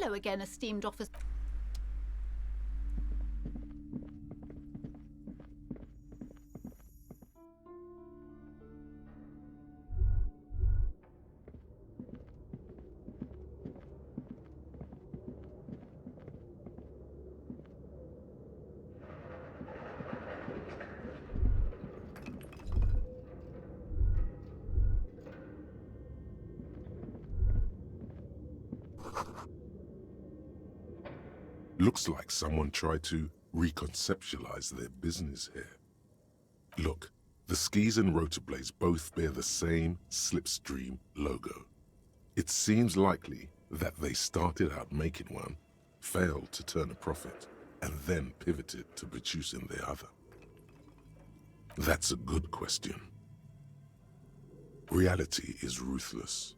Hello again, esteemed officer. Looks like someone tried to reconceptualize their business here. Look, the skis and rotor blades both bear the same slipstream logo. It seems likely that they started out making one, failed to turn a profit, and then pivoted to producing the other. That's a good question. Reality is ruthless.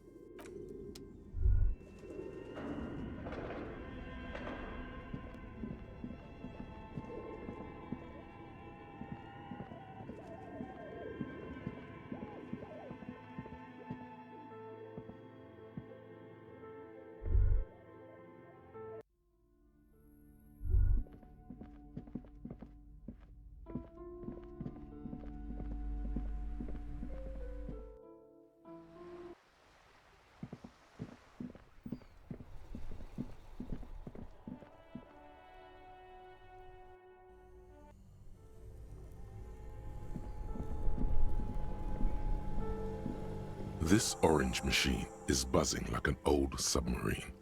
This orange machine is buzzing like an old submarine.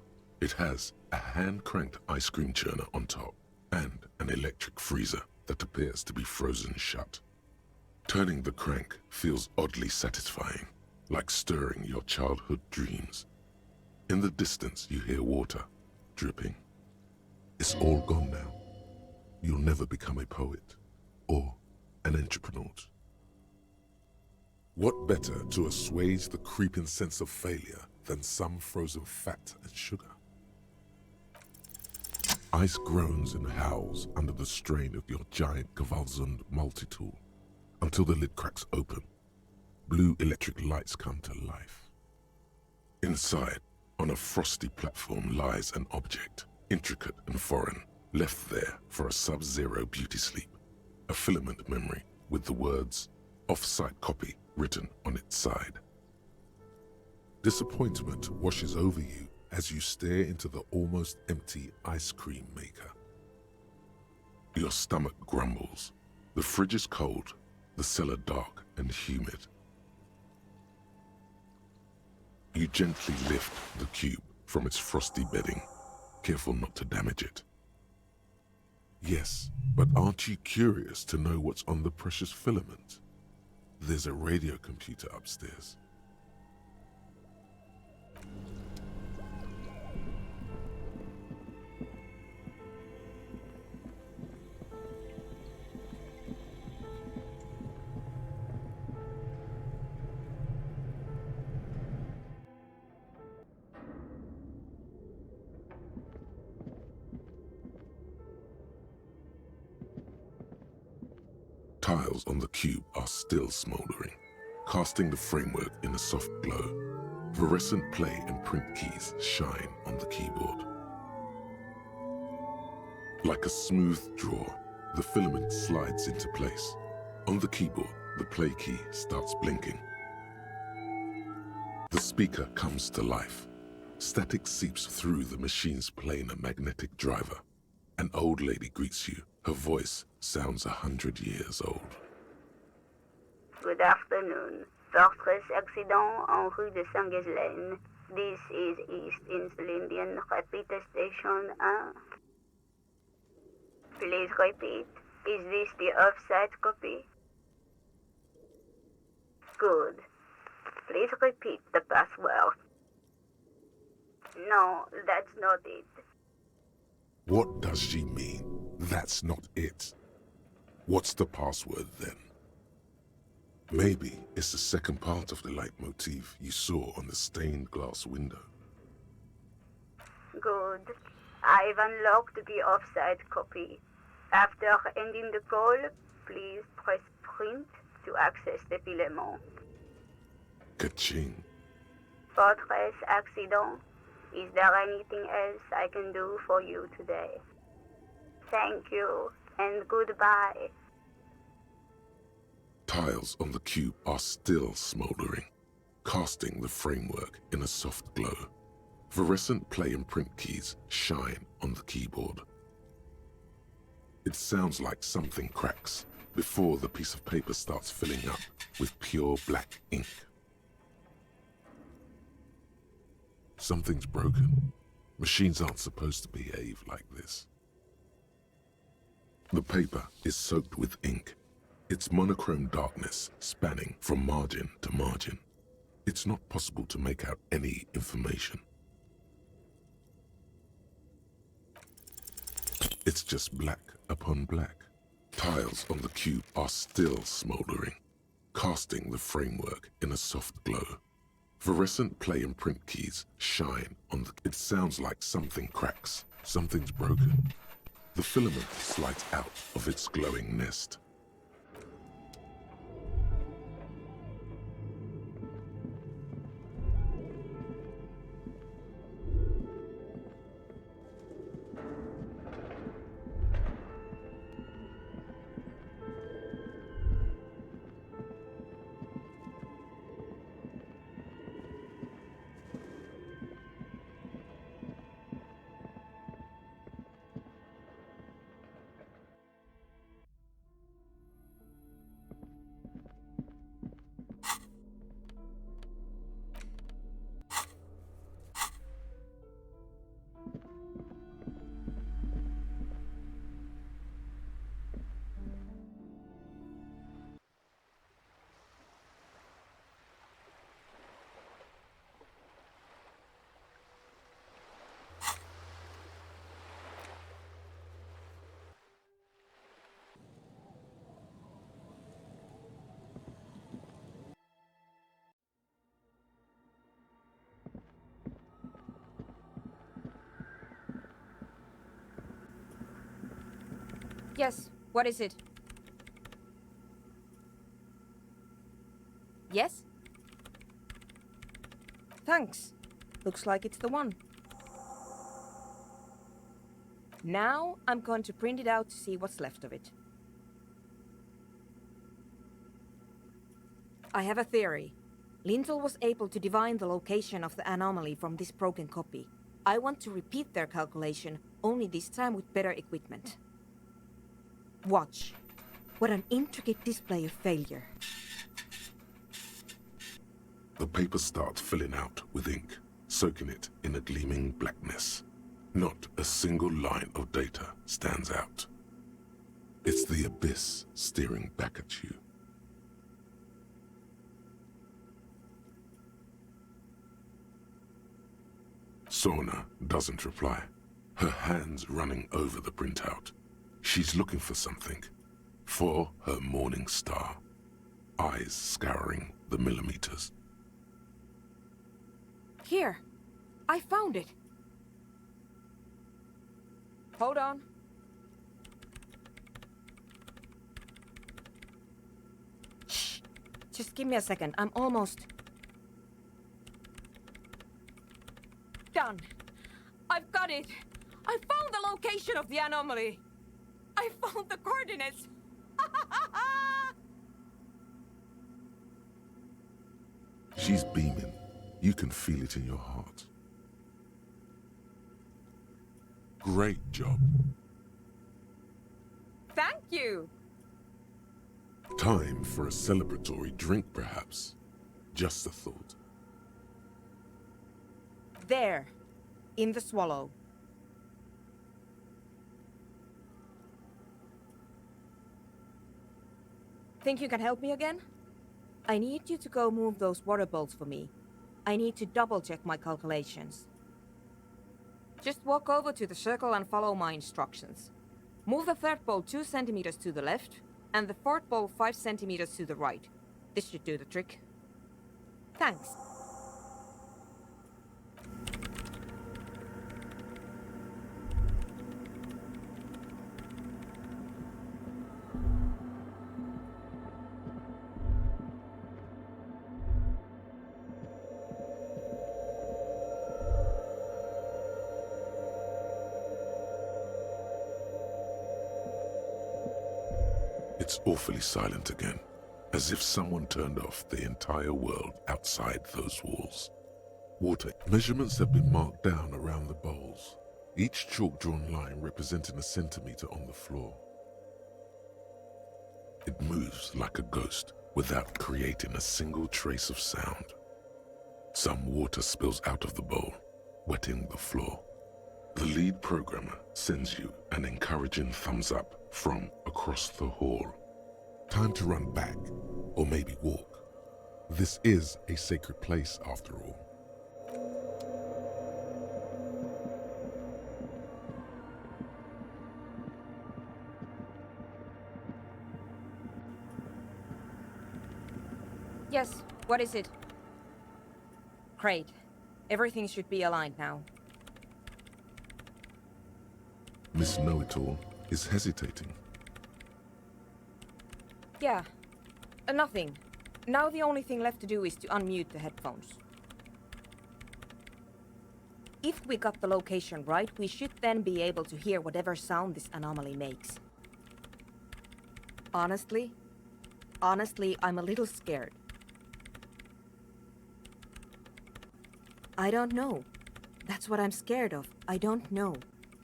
It has a hand-cranked ice cream churner on top and an electric freezer that appears to be frozen shut. Turning the crank feels oddly satisfying, like stirring your childhood dreams. In the distance, you hear water dripping. It's all gone now. You'll never become a poet or an entrepreneur. What better to assuage the creeping sense of failure than some frozen fat and sugar? Ice groans and howls under the strain of your giant Gewalzund multi-tool until the lid cracks open. Blue electric lights come to life. Inside, on a frosty platform, lies an object, intricate and foreign, left there for a sub-zero beauty sleep. A filament memory with the words "off-site copy" written on its side. Disappointment washes over you as you stare into the almost empty ice cream maker. Your stomach grumbles. The fridge is cold, the cellar dark and humid. You gently lift the cube from its frosty bedding, careful not to damage it. Yes, but aren't you curious to know what's on the precious filament? There's a radio computer upstairs. Tiles on the cube are still smoldering, casting the framework in a soft glow. Fluorescent play and print keys shine on the keyboard. Like a smooth draw, the filament slides into place. On the keyboard, the play key starts blinking. The speaker comes to life. Static seeps through the machine's planar magnetic driver. An old lady greets you. Her voice sounds 100 years old. Good afternoon. Fortress accident en rue de Saint-Ghislaine. This is East Insulindian Repeater Station 1. Please repeat. Is this the off-site copy? Good. Please repeat the password. No, that's not it. What does she mean? That's not it. What's the password then? Maybe it's the second part of the leitmotif you saw on the stained glass window. Good. I've unlocked the off-site copy. After ending the call, please press print to access the filament. Ka-ching. Fortress accident. Is there anything else I can do for you today? Thank you, and goodbye. Tiles on the cube are still smoldering, casting the framework in a soft glow. Fluorescent play and print keys shine on the keyboard. It sounds like something cracks before the piece of paper starts filling up with pure black ink. Something's broken. Machines aren't supposed to behave like this. The paper is soaked with ink, its monochrome darkness spanning from margin to margin. It's not possible to make out any information. It's just black upon black. Tiles on the cube are still smoldering, casting the framework in a soft glow. Fluorescent play and print keys shine on the... It sounds like something cracks. Something's broken. The filament slides out of its glowing nest. Yes, what is it? Yes? Thanks. Looks like it's the one. Now I'm going to print it out to see what's left of it. I have a theory. Lintel was able to divine the location of the anomaly from this broken copy. I want to repeat their calculation, only this time with better equipment. Watch. What an intricate display of failure. The paper starts filling out with ink, soaking it in a gleaming blackness. Not a single line of data stands out. It's the abyss staring back at you. Sorna doesn't reply, her hands running over the printout. She's looking for something, for her morning star, eyes scouring the millimeters. Here. I found it. Hold on. Shh. Just give me a second. I'm almost... done. I've got it. I found the location of the anomaly. I found the coordinates. She's beaming. You can feel it in your heart. Great job. Thank you. Time for a celebratory drink, perhaps. Just a thought. There. In the swallow. Think you can help me again? I need you to go move those water bolts for me. I need to double-check my calculations. Just walk over to the circle and follow my instructions. Move the third bolt 2 centimeters to the left, and the fourth bolt 5 centimeters to the right. This should do the trick. Thanks. It's awfully silent again, as if someone turned off the entire world outside those walls. Water measurements have been marked down around the bowls, each chalk-drawn line representing a centimeter on the floor. It moves like a ghost without creating a single trace of sound. Some water spills out of the bowl, wetting the floor. The lead programmer sends you an encouraging thumbs up from across the hall. Time to run back, or maybe walk. This is a sacred place after all. Yes, what is it? Great. Everything should be aligned now. Miss Know-It-All is hesitating. Yeah, nothing. Now the only thing left to do is to unmute the headphones. If we got the location right, we should then be able to hear whatever sound this anomaly makes. Honestly, I'm a little scared. I don't know. That's what I'm scared of. I don't know.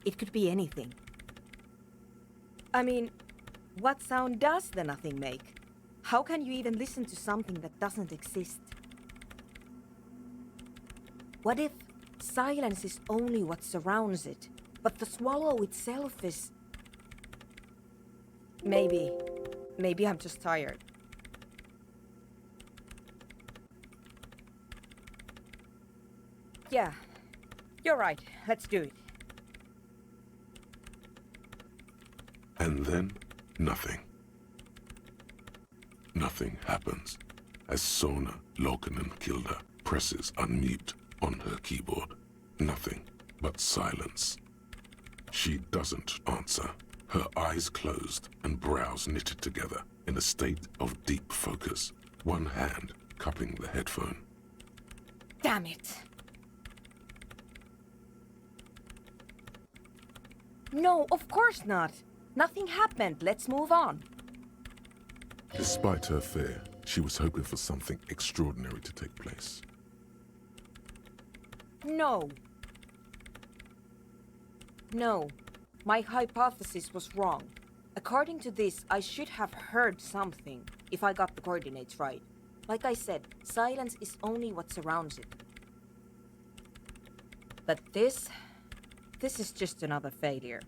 It could be anything. I mean, what sound does the nothing make? How can you even listen to something that doesn't exist? What if silence is only what surrounds it, but the swallow itself is... Maybe I'm just tired. Yeah, you're right. Let's do it. And then, nothing. Nothing happens as Sona Lokanen-Kilda presses unmute on her keyboard. Nothing but silence. She doesn't answer, her eyes closed and brows knitted together in a state of deep focus, one hand cupping the headphone. Damn it! No, of course not. Nothing happened. Let's move on. Despite her fear, she was hoping for something extraordinary to take place. No. No. My hypothesis was wrong. According to this, I should have heard something, if I got the coordinates right. Like I said, silence is only what surrounds it. But this is just another failure.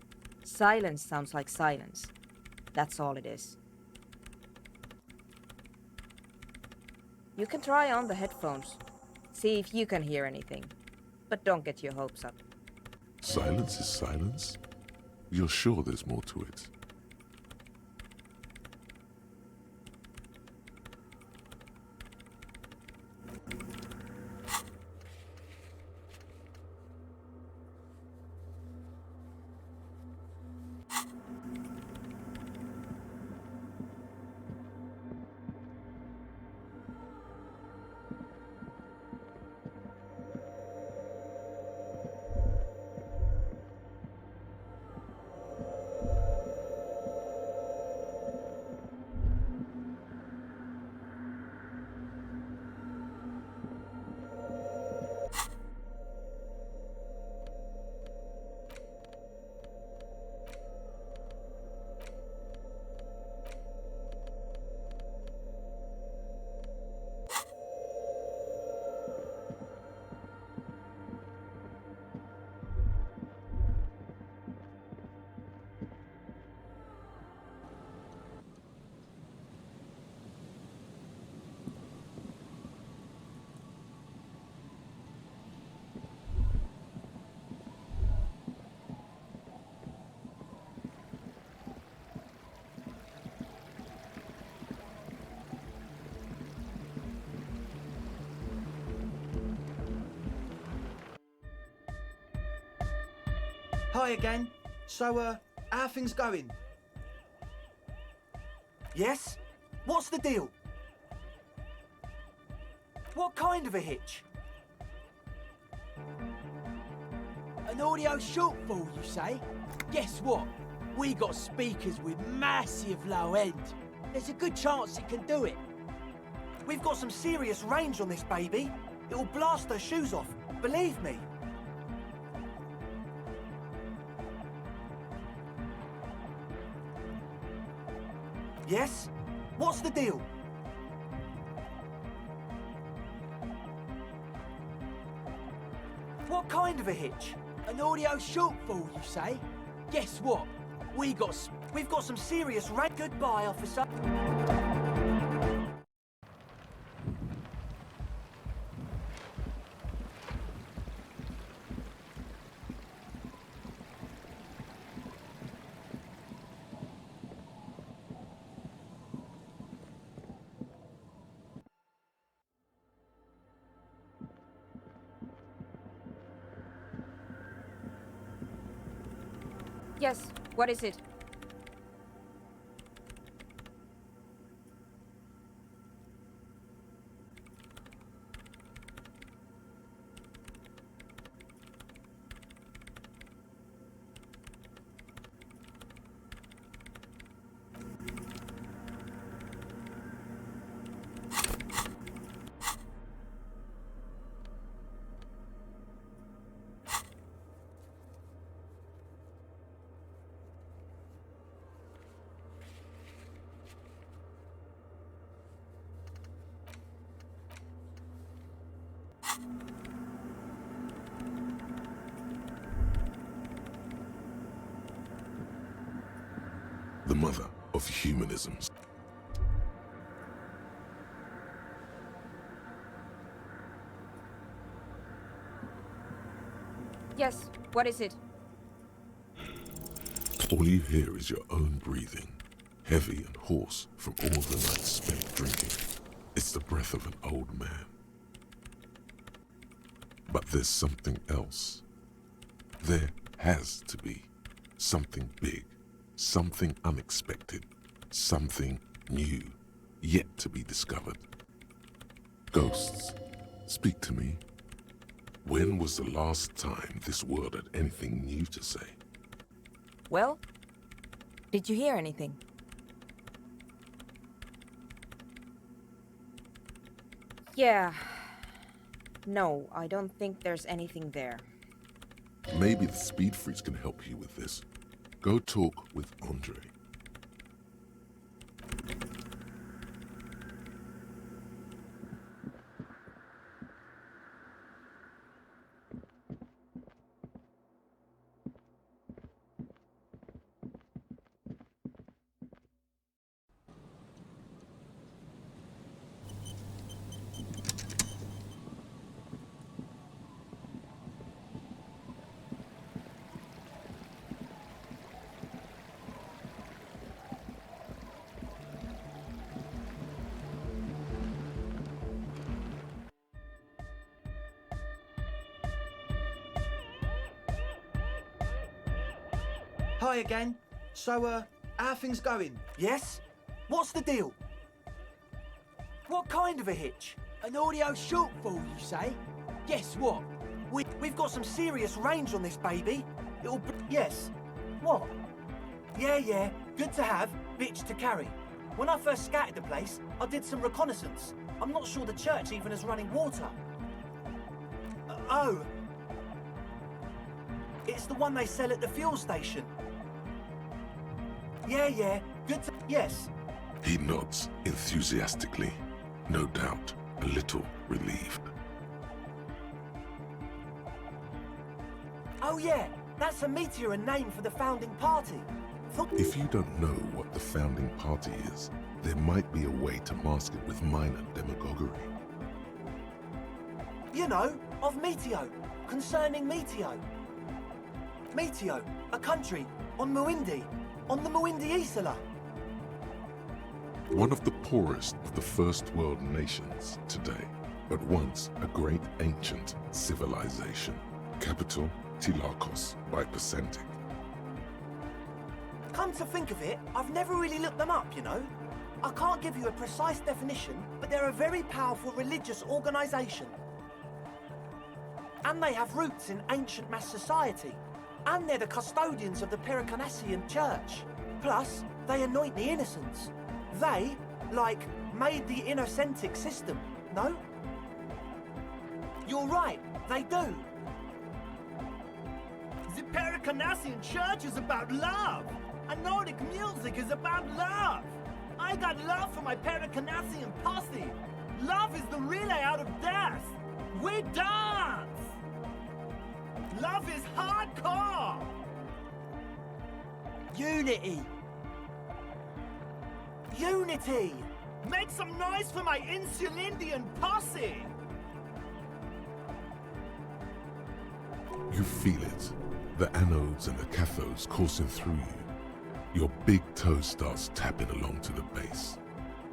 Silence sounds like silence. That's all it is. You can try on the headphones. See if you can hear anything. But don't get your hopes up. Silence is silence? You're sure there's more to it? Hi again. So, how are things going? Yes? What's the deal? What kind of a hitch? An audio shortfall, you say? Guess what? We got speakers with massive low end. There's a good chance it can do it. We've got some serious range on this baby. It'll blast her shoes off, believe me. Yes? What's the deal? What kind of a hitch? An audio shortfall, you say? Guess what? We've got some serious range. Goodbye, officer. Yes, what is it? The mother of humanisms. Yes, what is it? All you hear is your own breathing, heavy and hoarse from all the nights spent drinking. It's the breath of an old man. But there's something else. There has to be something big, something unexpected, something new, yet to be discovered. Ghosts, speak to me. When was the last time this world had anything new to say? Well, did you hear anything? Yeah. No, I don't think there's anything there. Maybe the speed freaks can help you with this. Go talk with Andre. Hi again. So, how are things going? Yes? What's the deal? What kind of a hitch? An audio shortfall, you say? Guess what? We've got some serious range on this baby. Yes. What? Yeah. Good to have, bitch to carry. When I first scouted the place, I did some reconnaissance. I'm not sure the church even has running water. Oh. It's the one they sell at the fuel station. Yeah. Good to... Yes. He nods enthusiastically, no doubt a little relieved. Oh yeah, that's a meteor and name for the founding party. If you don't know what the founding party is, there might be a way to mask it with minor demagoguery. You know, of Meteo, concerning Meteo. Meteo, a country on Muindi, on the Muindi Isla. One of the poorest of the first world nations today, but once a great ancient civilization. Capital, Tilakos by Percentic. Come to think of it, I've never really looked them up, you know. I can't give you a precise definition, but they're a very powerful religious organisation. And they have roots in ancient mass society. And they're the custodians of the Pericarnassian Church. Plus, they anoint the innocents. They, like, made the Innocentic system, no? You're right, they do. The Pericarnassian Church is about love, and Nordic music is about love. I got love for my Pericarnassian posse. Love is the relay out of death. We dance. Love is hardcore. Unity. Unity! Make some noise for my Insulindian posse. You feel it. The anodes and the cathodes coursing through you. Your big toe starts tapping along to the base,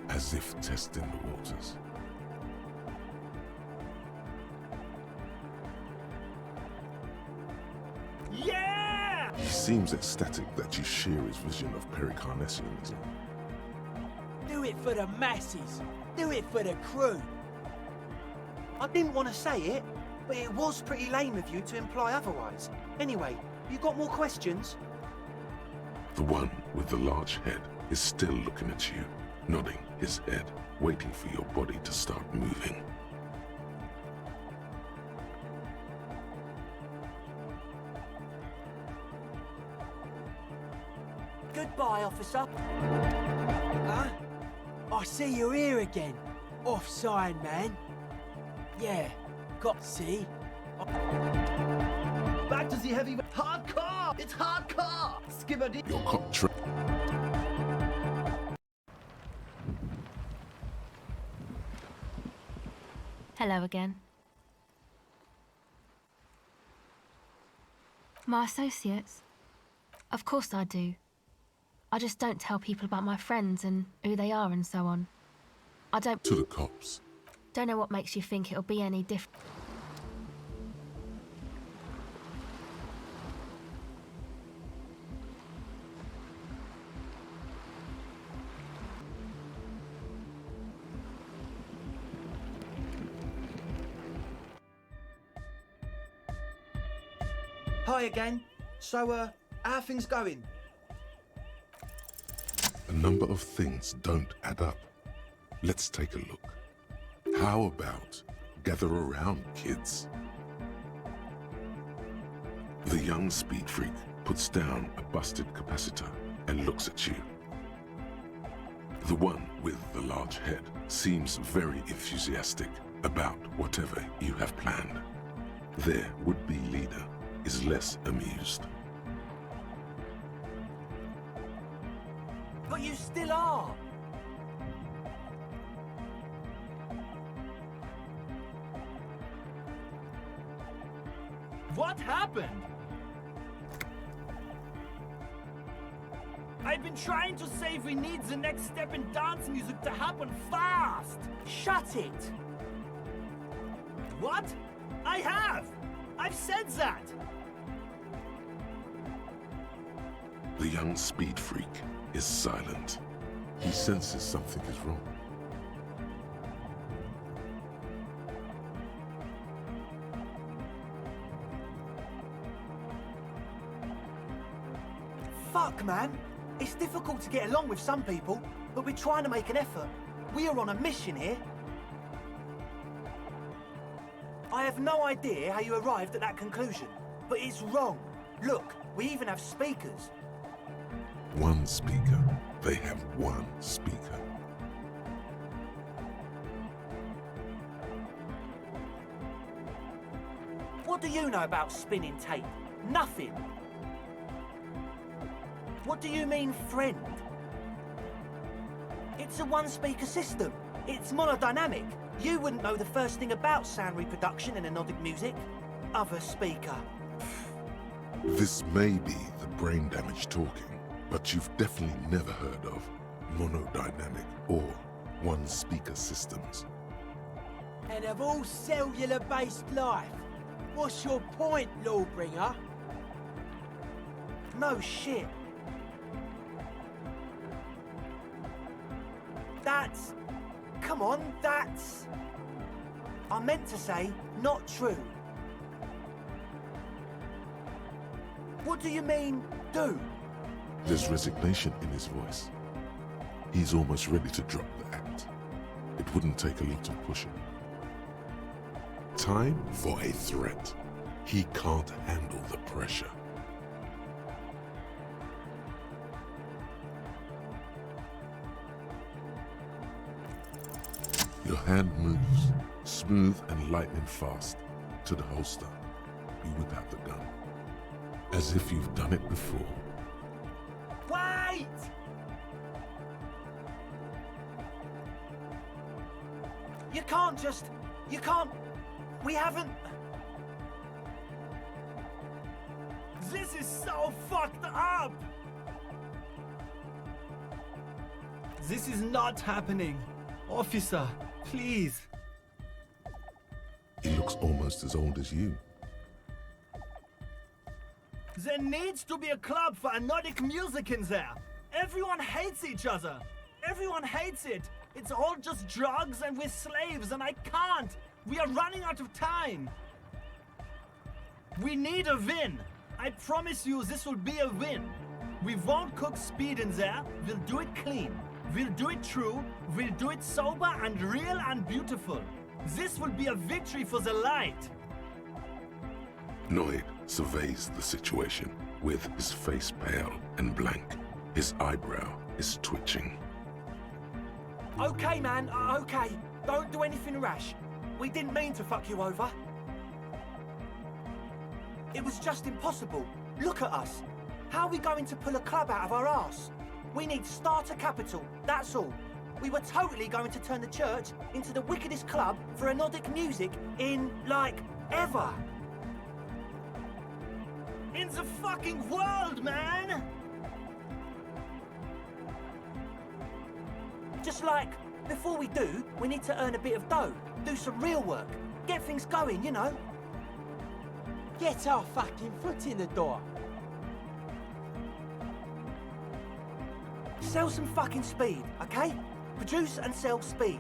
as if testing the waters. Yeah! He seems ecstatic that you share his vision of Pericarnassianism. Do it for the masses. Do it for the crew. I didn't want to say it, but it was pretty lame of you to imply otherwise. Anyway, you got more questions? The one with the large head is still looking at you, nodding his head, waiting for your body to start moving. Goodbye, officer. Huh? I see you're here again. Offside, man. Yeah, got see. Back to the heavy... Hardcore! It's hardcore! Skibberdy... Your cop tra- Hello again. My associates? Of course I do. I just don't tell people about my friends and who they are and so on. I don't to the cops. know what makes you think it'll be any different. Hi again. So, how are things going? A number of things don't add up. Let's take a look. How about gather around, kids? The young speed freak puts down a busted capacitor and looks at you. The one with the large head seems very enthusiastic about whatever you have planned. Their would-be leader is less amused. But you still are! What happened? I've been trying to say we need the next step in dance music to happen fast. Shut it! What? I have! I've said that! The young speed freak is silent. He senses something is wrong. Fuck, man! It's difficult to get along with some people, but we're trying to make an effort. We are on a mission here. I have no idea how you arrived at that conclusion, but it's wrong. Look, we even have speakers. One speaker. They have one speaker. What do you know about spinning tape? Nothing. What do you mean, friend? It's a one-speaker system. It's monodynamic. You wouldn't know the first thing about sound reproduction in anodic music. Other speaker. This may be the brain damage talking, but you've definitely never heard of monodynamic or one-speaker systems. And of all cellular-based life, what's your point, Lawbringer? No shit. That's... Come on, that's... I meant to say, not true. What do you mean, do? There's resignation in his voice. He's almost ready to drop the act. It wouldn't take a lot of pushing. Time for a threat. He can't handle the pressure. Your hand moves, smooth and lightning fast, to the holster. You whip out the gun, as if you've done it before. Wait! You can't, we haven't... This is so fucked up! This is not happening. Officer, please. He looks almost as old as you. There needs to be a club for Nordic music in there. Everyone hates each other. Everyone hates it. It's all just drugs and we're slaves and I can't. We are running out of time. We need a win. I promise you this will be a win. We won't cook speed in there. We'll do it clean. We'll do it true. We'll do it sober and real and beautiful. This will be a victory for the light. Noid surveys the situation, with his face pale and blank. His eyebrow is twitching. Okay, man, okay. Don't do anything rash. We didn't mean to fuck you over. It was just impossible. Look at us. How are we going to pull a club out of our arse? We need starter capital, that's all. We were totally going to turn the church into the wickedest club for Nordic music in, like, ever. In the fucking world, man! Just like, before we do, we need to earn a bit of dough, do some real work, get things going, you know. Get our fucking foot in the door. Sell some fucking speed, okay? Produce and sell speed.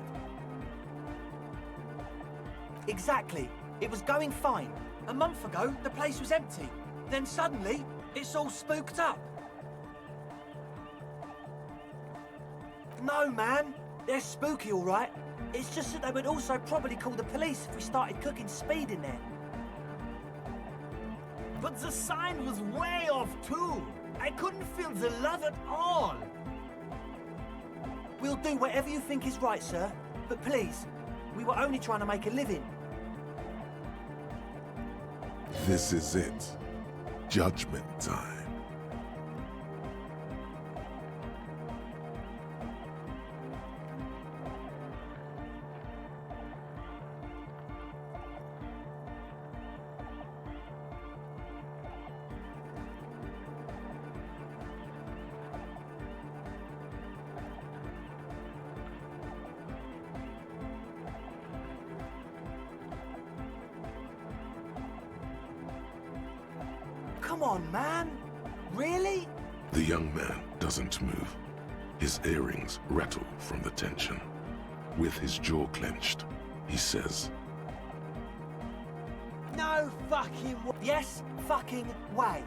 Exactly. It was going fine. A month ago, the place was empty. Then suddenly, it's all spooked up. No, man. They're spooky, all right. It's just that they would also probably call the police if we started cooking speed in there. But the sign was way off too. I couldn't feel the love at all. We'll do whatever you think is right, sir. But please, we were only trying to make a living. This is it. Judgment time. Come on, man. Really? The young man doesn't move. His earrings rattle from the tension. With his jaw clenched, he says, No fucking way. Yes, fucking way.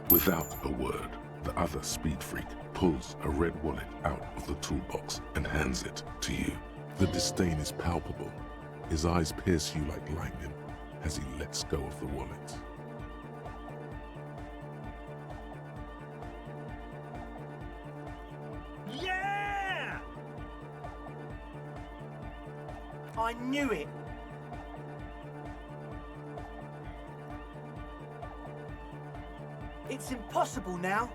Without a word, the other speed freak pulls a red wallet out of the toolbox and hands it to you. The disdain is palpable. His eyes pierce you like lightning as he lets go of the wallet. Yeah! I knew it. It's impossible now.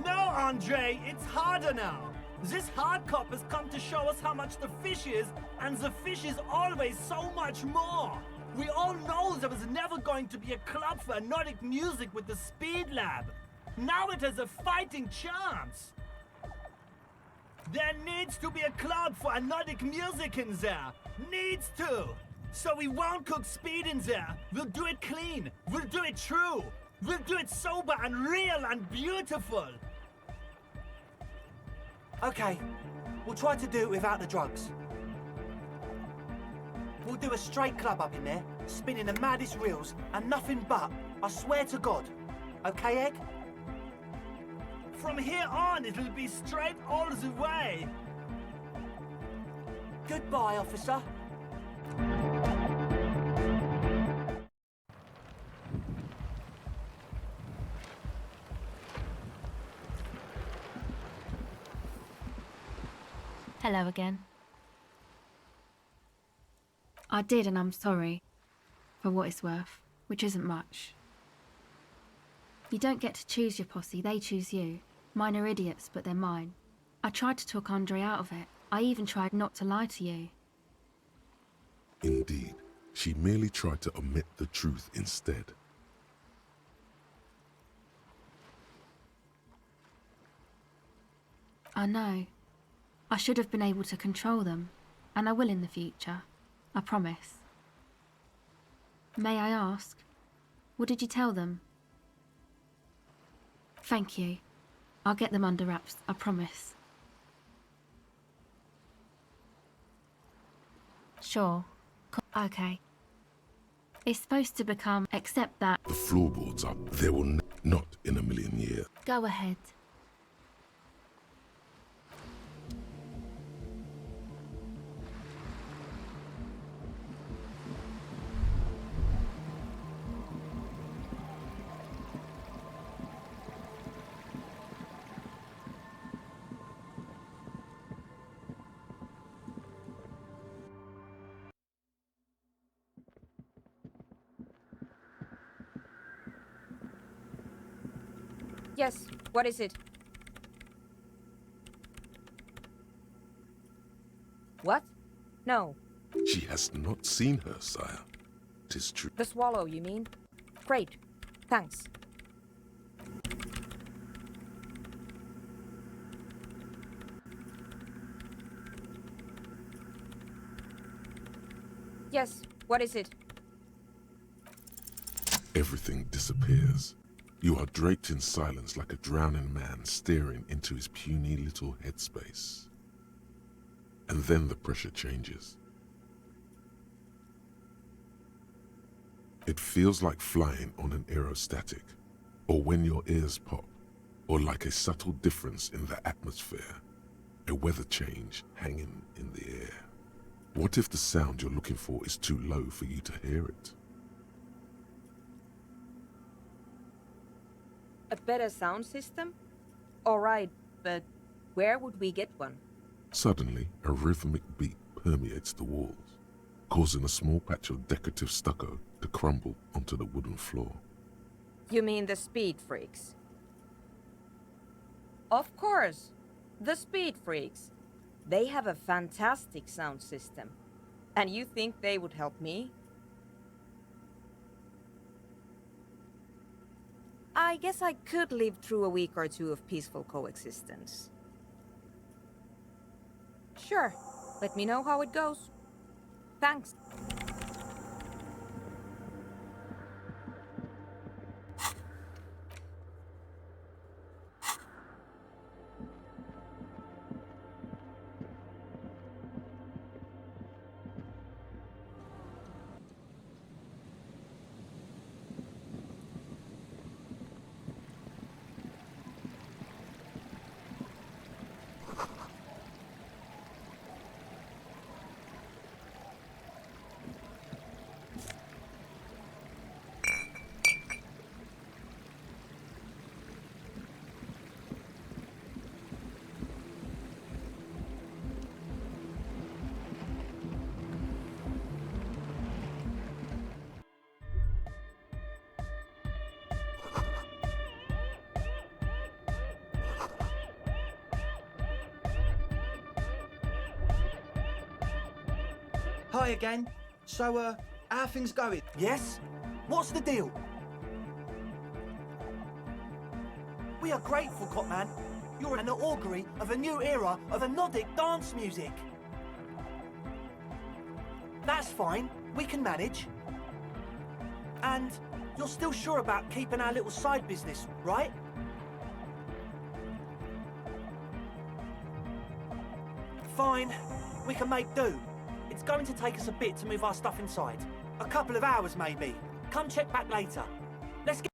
No, Andre, it's harder now. This hard cop has come to show us how much the fish is, and the fish is always so much more. We all know there was never going to be a club for Nordic music with the Speed Lab. Now it has a fighting chance. There needs to be a club for Nordic music in there. Needs to. So we won't cook speed in there. We'll do it clean. We'll do it true. We'll do it sober and real and beautiful. Okay, we'll try to do it without the drugs. We'll do a straight club up in there, spinning the maddest reels and nothing but, I swear to God. Okay, Egg? From here on, it'll be straight all the way. Goodbye, officer. Hello again. I did, and I'm sorry. For what it's worth, which isn't much. You don't get to choose your posse, they choose you. Mine are idiots, but they're mine. I tried to talk Andre out of it. I even tried not to lie to you. Indeed, she merely tried to omit the truth instead. I know. I should have been able to control them, and I will in the future. I promise. May I ask, what did you tell them? Thank you. I'll get them under wraps, I promise. Sure. Okay. It's supposed to become, except that... The floorboards up. There will not in a million years. Go ahead. Yes, what is it? What? No. She has not seen her, sire. 'Tis true. The swallow, you mean? Great. Thanks. Yes, what is it? Everything disappears. You are draped in silence like a drowning man staring into his puny little headspace. And then the pressure changes. It feels like flying on an aerostatic, or when your ears pop, or like a subtle difference in the atmosphere, a weather change hanging in the air. What if the sound you're looking for is too low for you to hear it? A better sound system? Alright, but where would we get one? Suddenly, a rhythmic beat permeates the walls, causing a small patch of decorative stucco to crumble onto the wooden floor. You mean the speed freaks? Of course, the speed freaks. They have a fantastic sound system. And you think they would help me? I guess I could live through a week or two of peaceful coexistence. Sure, let me know how it goes. Thanks. Hi again. So, how are things going? Yes? What's the deal? We are grateful, Copman. You're an augury of a new era of Nordic dance music. That's fine. We can manage. And you're still sure about keeping our little side business, right? Fine. We can make do. It's going to take us a bit to move our stuff inside. A couple of hours, maybe. Come check back later. Let's get...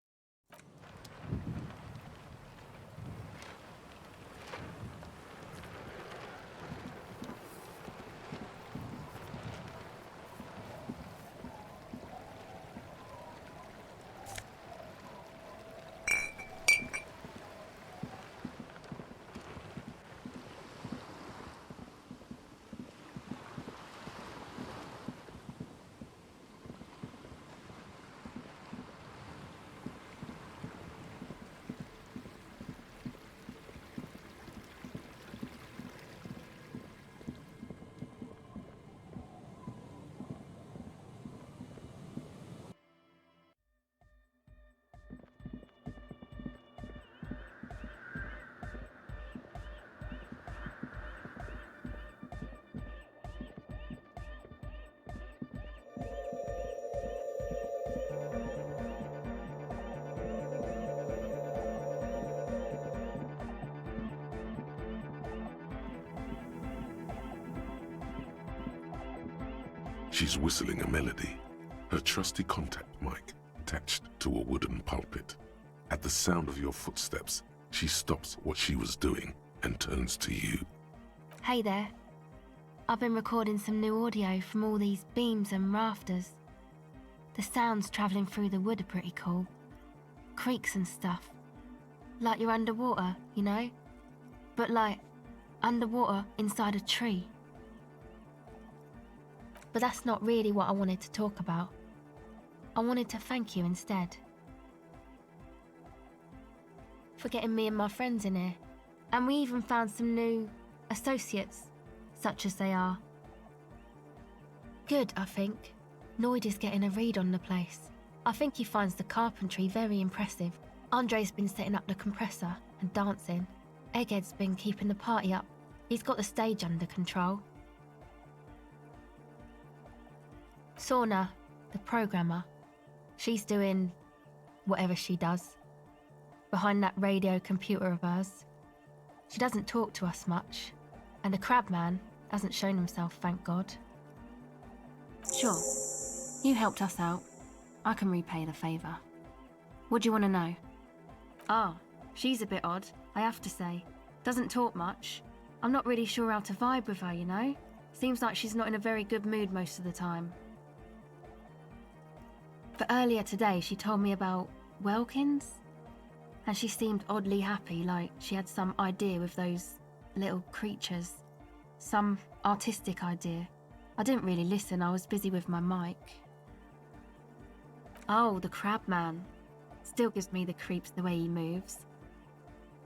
She's whistling a melody, her trusty contact mic attached to a wooden pulpit. At the sound of your footsteps, she stops what she was doing and turns to you. Hey there. I've been recording some new audio from all these beams and rafters. The sounds travelling through the wood are pretty cool. Creaks and stuff. Like you're underwater, you know? But like, underwater inside a tree. But that's not really what I wanted to talk about. I wanted to thank you instead. For getting me and my friends in here. And we even found some new associates, such as they are. Good, I think. Noid is getting a read on the place. I think he finds the carpentry very impressive. Andre's been setting up the compressor and dancing. Egghead's been keeping the party up. He's got the stage under control. Sorna, the programmer, she's doing whatever she does. Behind that radio computer of hers. She doesn't talk to us much. And the crabman hasn't shown himself, thank God. Sure, you helped us out. I can repay the favour. What do you want to know? Ah, she's a bit odd, I have to say. Doesn't talk much. I'm not really sure how to vibe with her, you know? Seems like she's not in a very good mood most of the time. But earlier today she told me about Welkins, and she seemed oddly happy, like she had some idea with those little creatures. Some artistic idea. I didn't really listen, I was busy with my mic. Oh, the crab man. Still gives me the creeps the way he moves.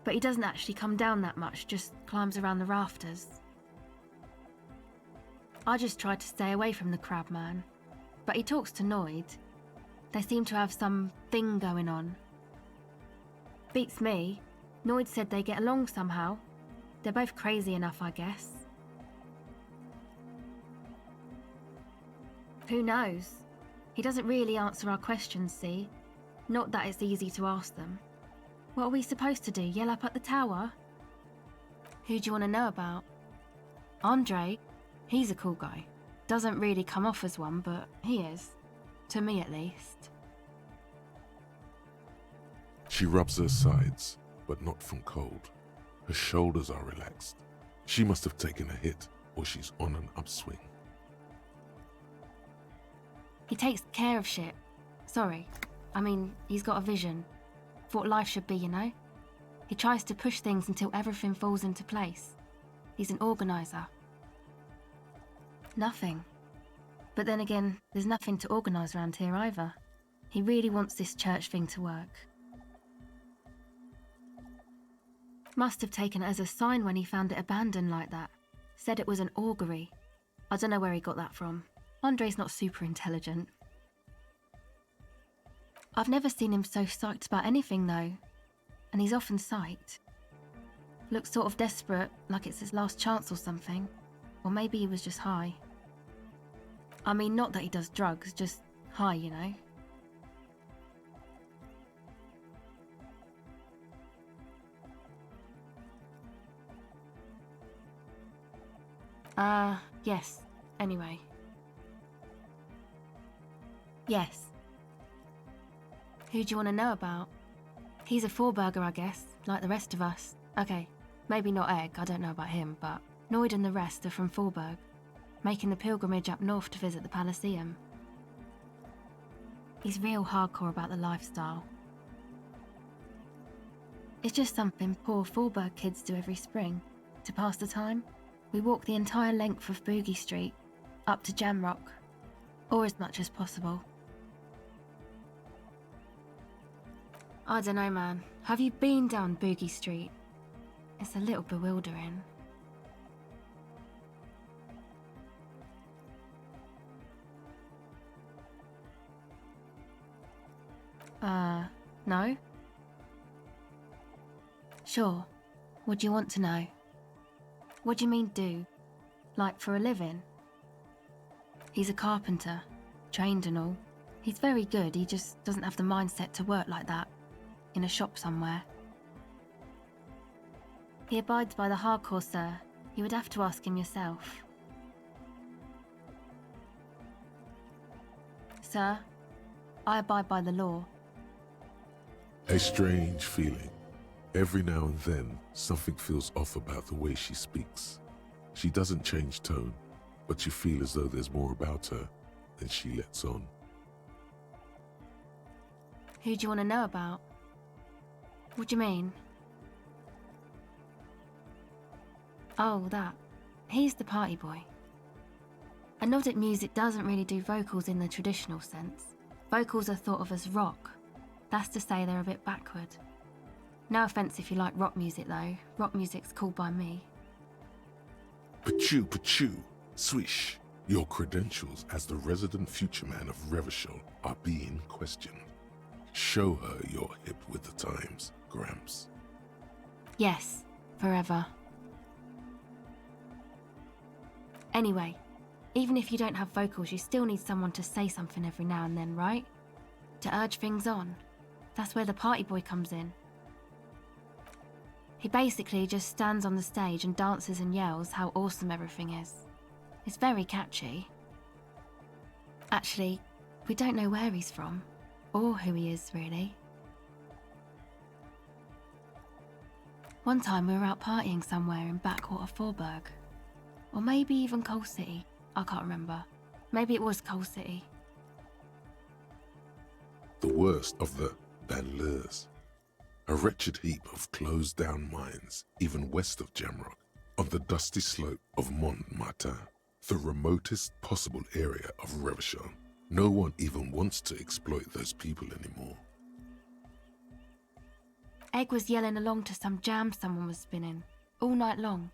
But he doesn't actually come down that much, just climbs around the rafters. I just tried to stay away from the crab man, but he talks to Noid. They seem to have some thing going on. Beats me. Noid said they get along somehow. They're both crazy enough, I guess. Who knows? He doesn't really answer our questions, see? Not that it's easy to ask them. What are we supposed to do, yell up at the tower? Who do you want to know about? Andre. He's a cool guy. Doesn't really come off as one, but he is. To me, at least. She rubs her sides, but not from cold. Her shoulders are relaxed. She must have taken a hit, or she's on an upswing. He takes care of shit. Sorry. I mean, he's got a vision. For what life should be, you know? He tries to push things until everything falls into place. He's an organiser. Nothing. But then again, there's nothing to organise around here either. He really wants this church thing to work. Must have taken it as a sign when he found it abandoned like that. Said it was an augury. I don't know where he got that from. Andre's not super intelligent. I've never seen him so psyched about anything though. And he's often psyched. Looks sort of desperate, like it's his last chance or something. Or maybe he was just high. I mean, not that he does drugs, just high, you know. Yes. Anyway. Yes. Who do you want to know about? He's a four-burger, I guess, like the rest of us. Okay, maybe not Egg, I don't know about him, but Noid and the rest are from Forburg, making the pilgrimage up north to visit the Elysium. He's real hardcore about the lifestyle. It's just something poor Forburg kids do every spring. To pass the time, we walk the entire length of Boogie Street, up to Jamrock, or as much as possible. I don't know, man. Have you been down Boogie Street? It's a little bewildering. No? Sure. What do you want to know? What do you mean do? Like for a living? He's a carpenter, trained and all. He's very good, he just doesn't have the mindset to work like that, in a shop somewhere. He abides by the hardcore, sir. You would have to ask him yourself. Sir, I abide by the law. A strange feeling. Every now and then, something feels off about the way she speaks. She doesn't change tone, but you feel as though there's more about her than she lets on. Who do you want to know about? What do you mean? Oh, that. He's the party boy. Anodic music doesn't really do vocals in the traditional sense. Vocals are thought of as rock. That's to say they're a bit backward. No offence if you like rock music though. Rock music's cool by me. Pachoo, swish. Your credentials as the resident future man of Revachol are being questioned. Show her you're hip with the times, Gramps. Yes, forever. Anyway, even if you don't have vocals, you still need someone to say something every now and then, right? To urge things on. That's where the party boy comes in. He basically just stands on the stage and dances and yells how awesome everything is. It's very catchy. Actually, we don't know where he's from, or who he is, really. One time we were out partying somewhere in backwater Forburg. Or maybe even Coal City, I can't remember. Maybe it was Coal City. The worst of the banlieues. A wretched heap of closed-down mines, even west of Jamrock, on the dusty slope of Montmartin, the remotest possible area of Revachol. No one even wants to exploit those people anymore. Egg was yelling along to some jam someone was spinning, all night long.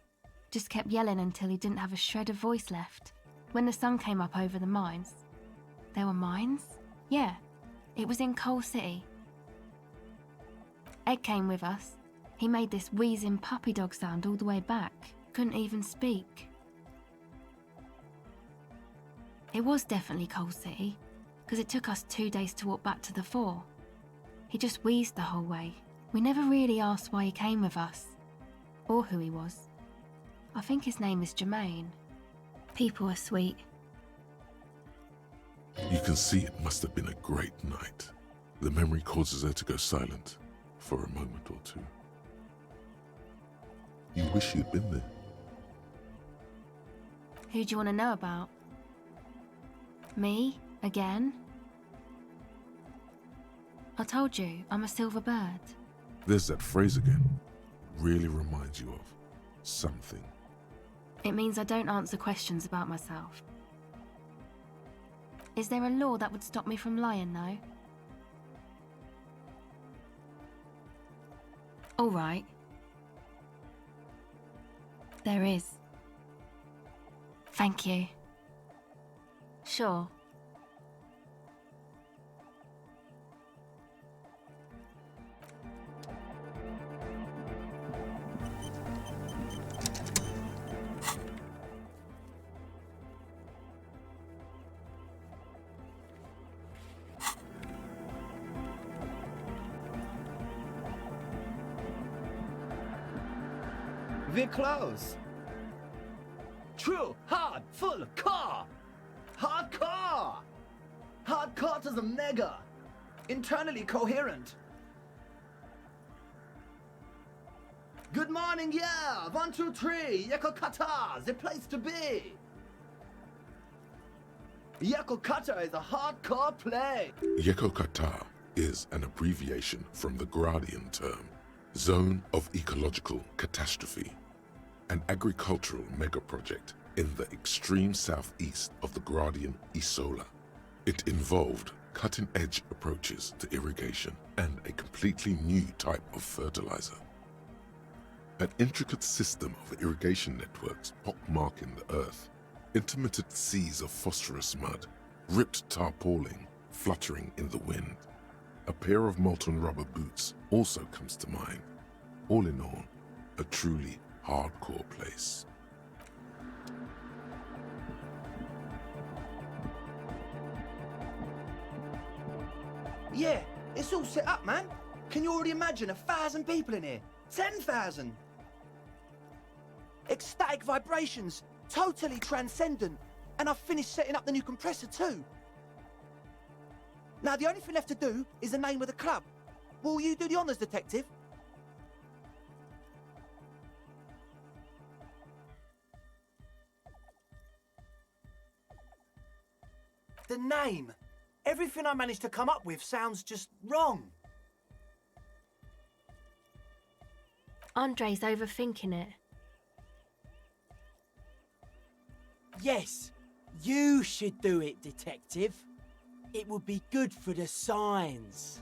Just kept yelling until he didn't have a shred of voice left. When the sun came up over the mines. There were mines? Yeah, it was in Coal City. Egg came with us. He made this wheezing puppy dog sound all the way back. Couldn't even speak. It was definitely Coal City, because it took us 2 days to walk back to the fort. He just wheezed the whole way. We never really asked why he came with us, or who he was. I think his name is Jermaine. People are sweet. You can see it must have been a great night. The memory causes her to go silent for a moment or two. You wish you'd been there. Who do you want to know about? Me? Again? I told you, I'm a silver bird. There's that phrase again. Really reminds you of something. It means I don't answer questions about myself. Is there a law that would stop me from lying, though? All right. There is. Thank you. Sure. We're close. True, hard, full car. Hardcore. Hardcore as a mega. Internally coherent. Good morning, yeah. 1, 2, 3. Yeko Kata, the place to be. Yeko Kata is a hardcore play. Yekokata is an abbreviation from the Gradian term, Zone of Ecological Catastrophe, an agricultural megaproject in the extreme southeast of the Gradian Isola. It involved cutting-edge approaches to irrigation and a completely new type of fertilizer. An intricate system of irrigation networks pockmarking the earth, intermittent seas of phosphorus mud, ripped tarpaulin fluttering in the wind. A pair of molten rubber boots also comes to mind. All in all, a truly hardcore place. Yeah, it's all set up, man. Can you already imagine 1,000 people in here? 10,000. Ecstatic vibrations, totally transcendent. And I've finished setting up the new compressor too. Now the only thing left to do is the name of the club. Will you do the honours, detective? The name. Everything I managed to come up with sounds just wrong. Andre's overthinking it. Yes, you should do it, detective. It would be good for the signs.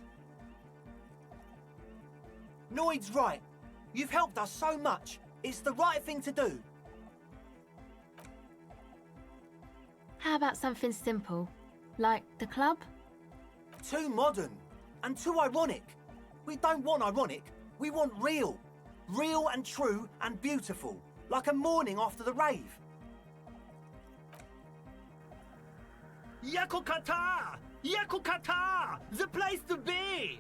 Noid's right. You've helped us so much. It's the right thing to do. How about something simple? Like the club? Too modern and too ironic. We don't want ironic. We want real. Real and true and beautiful. Like a morning after the rave. Yakokata! Yakokata! The place to be!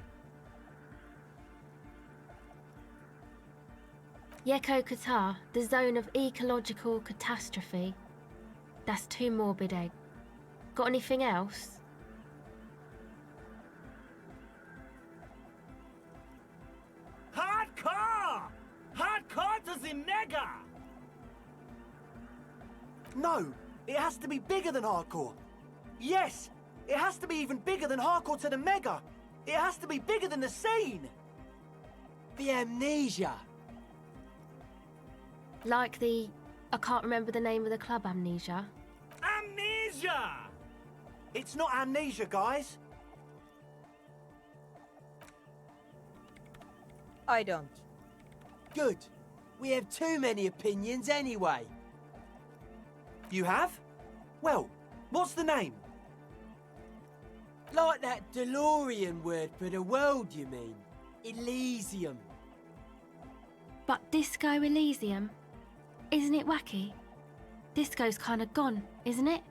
Yeko Qatar, the zone of ecological catastrophe. That's too morbid, Egg. Got anything else? Hardcore! Hardcore to the mega! No, it has to be bigger than hardcore. Yes, it has to be even bigger than hardcore to the mega. It has to be bigger than the scene. The amnesia. Like the... I can't remember the name of the club, Amnesia. Amnesia! It's not amnesia, guys. I don't. Good. We have too many opinions anyway. You have? Well, what's the name? Like that DeLorean word for the world, you mean? Elysium. But Disco Elysium? Isn't it wacky? Disco's kind of gone, isn't it?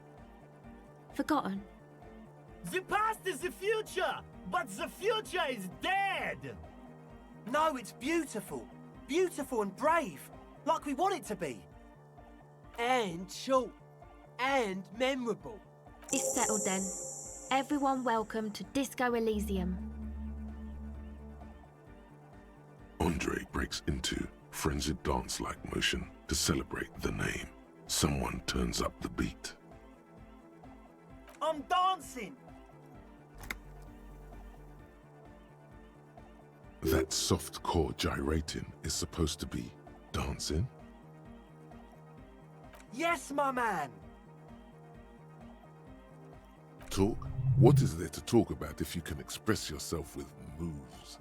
Forgotten. The past is the future, but the future is dead! No, it's beautiful. Beautiful and brave. Like we want it to be. And short. And memorable. It's settled then. Everyone welcome to Disco Elysium. Andre breaks into frenzied dance-like motion to celebrate the name. Someone turns up the beat. I'm dancing. That soft core gyrating is supposed to be dancing? Yes, my man. Talk? What is there to talk about if you can express yourself with moves?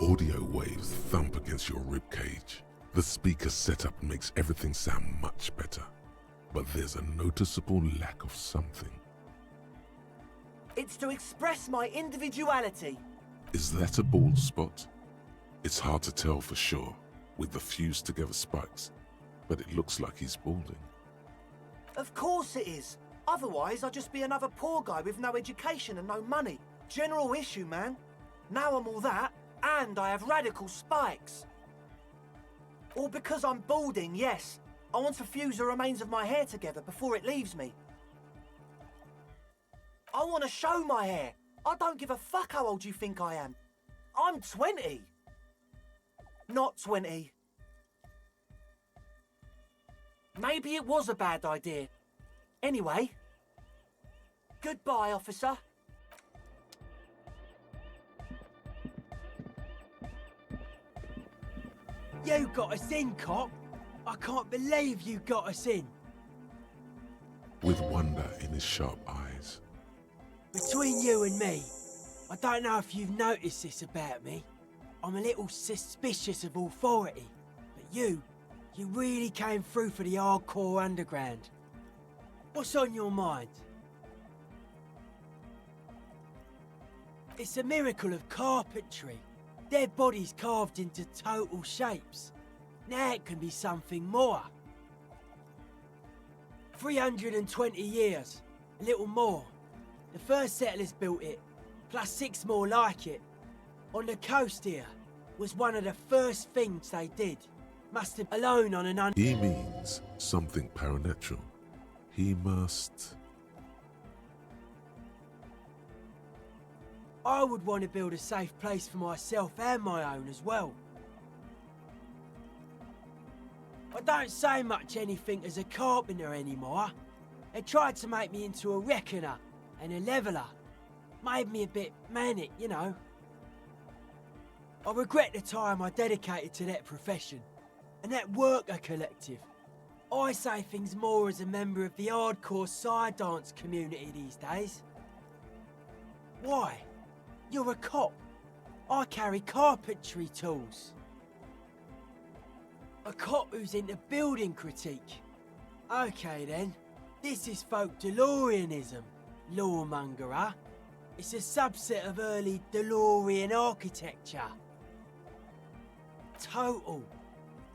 Audio waves thump against your ribcage. The speaker setup makes everything sound much better. But there's a noticeable lack of something. It's to express my individuality. Is that a bald spot? It's hard to tell for sure with the fused together spikes, but it looks like he's balding. Of course it is. Otherwise, I'd just be another poor guy with no education and no money. General issue, man. Now I'm all that, and I have radical spikes. All because I'm balding, yes. I want to fuse the remains of my hair together before it leaves me. I want to show my hair. I don't give a fuck how old you think I am. I'm 20. Not 20. Maybe it was a bad idea. Anyway, goodbye, officer. You got us in, cop. I can't believe you got us in. With wonder in his sharp eyes. Between you and me, I don't know if you've noticed this about me. I'm a little suspicious of authority. But you really came through for the hardcore underground. What's on your mind? It's a miracle of carpentry. Dead bodies carved into total shapes. Now it can be something more. 320 years, a little more. The first settlers built it, plus 6 more like it. On the coast here was one of the first things they did. Must have alone on an He means something paranatural. He must... I would want to build a safe place for myself and my own as well. I don't say much anything as a carpenter anymore. They tried to make me into a reckoner and a leveller. Made me a bit manic, you know. I regret the time I dedicated to that profession and that worker collective. I say things more as a member of the hardcore side dance community these days. Why? You're a cop. I carry carpentry tools. A cop who's into building critique. Okay then, this is folk DeLoreanism, lawmongerer. It's a subset of early DeLorean architecture. Total.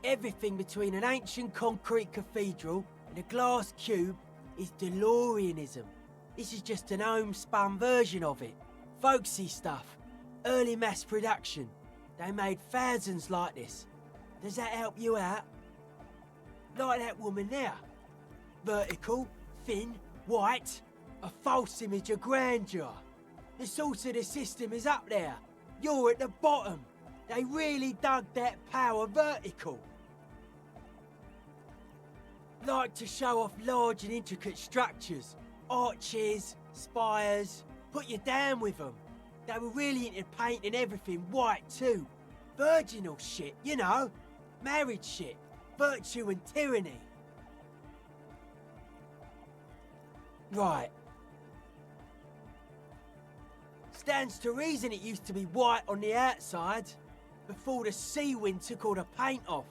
Everything between an ancient concrete cathedral and a glass cube is DeLoreanism. This is just an homespun version of it. Folksy stuff. Early mass production. They made thousands like this. Does that help you out? Like that woman there. Vertical, thin, white. A false image of grandeur. The source of the system is up there. You're at the bottom. They really dug that power vertical. Like to show off large and intricate structures. Arches, spires. Put you down with them. They were really into painting everything white too. Virginal shit, you know. Marriage shit. Virtue and tyranny. Right. Stands to reason it used to be white on the outside before the sea wind took all the paint off.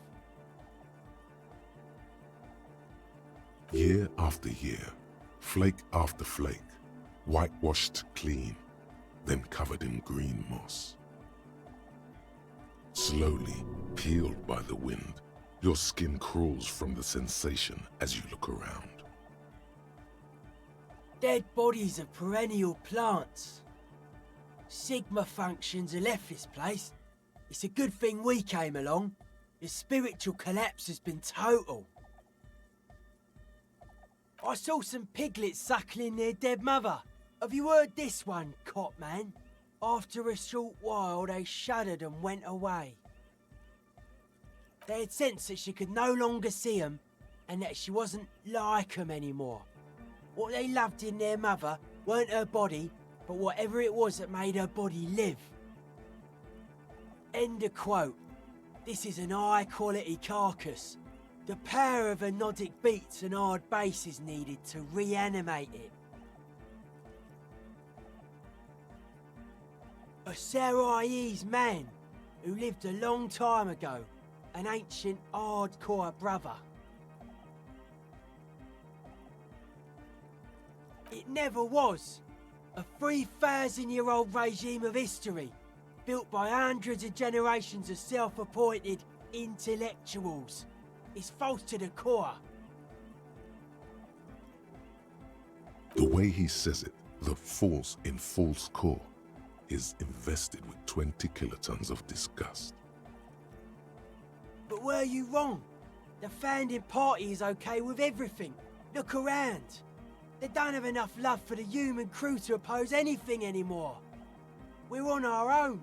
Year after year, flake after flake, whitewashed clean, then covered in green moss. Slowly, peeled by the wind, your skin crawls from the sensation as you look around. Dead bodies of perennial plants. Sigma functions have left this place. It's a good thing we came along. The spiritual collapse has been total. I saw some piglets suckling their dead mother. Have you heard this one, cop man? After a short while, they shuddered and went away. They had sensed that she could no longer see them and that she wasn't like them anymore. What they loved in their mother weren't her body, but whatever it was that made her body live. End of quote. This is an high-quality carcass. The power of anodic beats and hard bass is needed to reanimate it. A Sarais man who lived a long time ago, an ancient hardcore brother. It never was. A 3,000-year-old regime of history, built by hundreds of generations of self-appointed intellectuals. It's false to the core. The way he says it, the force in false core, is invested with 20 kilotons of disgust. But were you wrong? The founding party is okay with everything. Look around. They don't have enough love for the human crew to oppose anything anymore. We're on our own.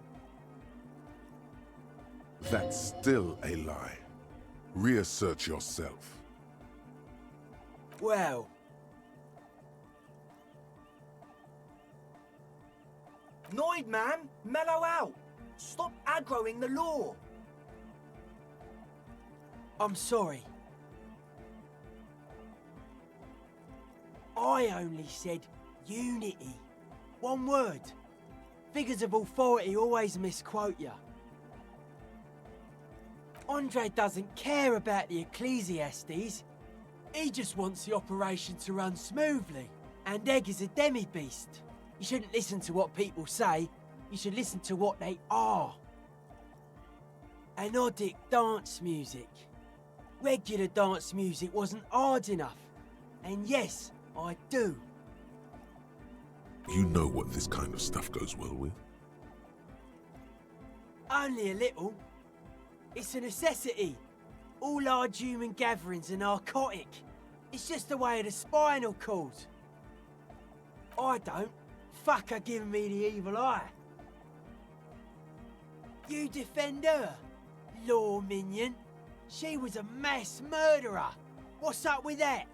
That's still a lie. Reassert yourself. Well... Noid, man! Mellow out! Stop aggroing the law! I'm sorry. I only said unity. One word. Figures of authority always misquote you. Andre doesn't care about the Ecclesiastes. He just wants the operation to run smoothly. And Egg is a demi-beast. You shouldn't listen to what people say. You should listen to what they are. Anodic dance music. Regular dance music wasn't hard enough. And yes, I do. You know what this kind of stuff goes well with? Only a little. It's a necessity. All large human gatherings are narcotic. It's just the way of the spinal cord. I don't. Fuck her giving me the evil eye. You defend her, law minion. She was a mass murderer. What's up with that?